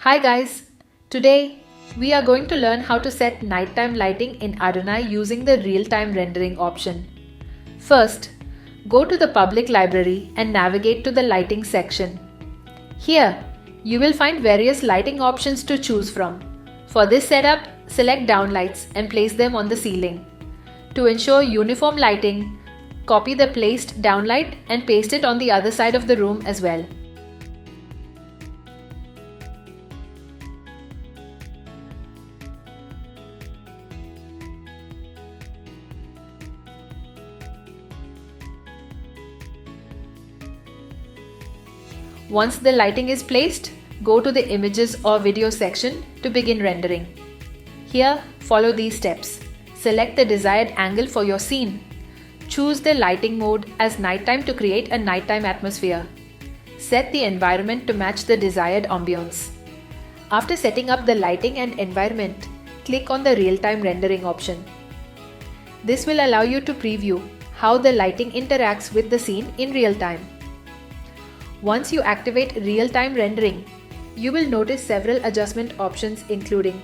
Hi guys, today we are going to learn how to set nighttime lighting in Adonai using the real-time rendering option. First, go to the public library and navigate to the lighting section. Here, you will find various lighting options to choose from. For this setup, select downlights and place them on the ceiling. To ensure uniform lighting, copy the placed downlight and paste it on the other side of the room as well. Once the lighting is placed, go to the images or video section to begin rendering. Here, follow these steps. Select the desired angle for your scene. Choose the lighting mode as nighttime to create a nighttime atmosphere. Set the environment to match the desired ambiance. After setting up the lighting and environment, click on the real-time rendering option. This will allow you to preview how the lighting interacts with the scene in real time. Once you activate real-time rendering, you will notice several adjustment options including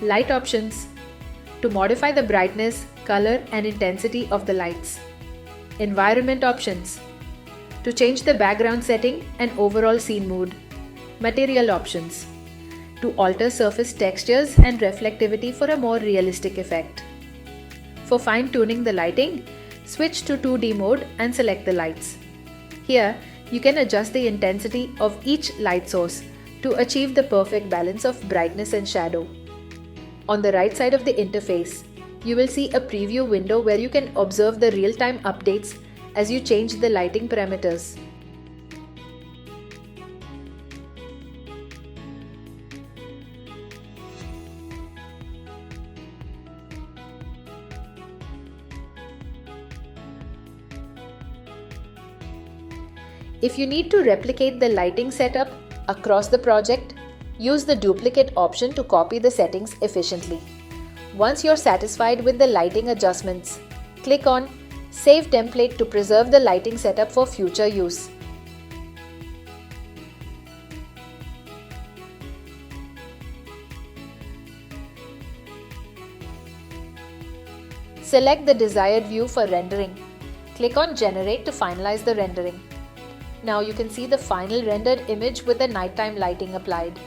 light options to modify the brightness, color and intensity of the lights, environment options to change the background setting and overall scene mood, material options to alter surface textures and reflectivity for a more realistic effect. For fine-tuning the lighting, switch to 2D mode and select the lights. Here, you can adjust the intensity of each light source to achieve the perfect balance of brightness and shadow. On the right side of the interface, you will see a preview window where you can observe the real-time updates as you change the lighting parameters. If you need to replicate the lighting setup across the project, use the duplicate option to copy the settings efficiently. Once you're satisfied with the lighting adjustments, click on Save Template to preserve the lighting setup for future use. Select the desired view for rendering. Click on Generate to finalize the rendering. Now you can see the final rendered image with the nighttime lighting applied.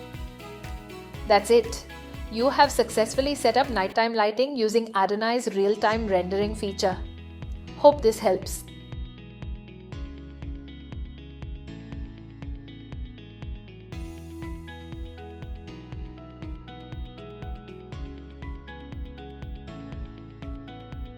That's it. You have successfully set up nighttime lighting using Adonai's real-time rendering feature. Hope this helps.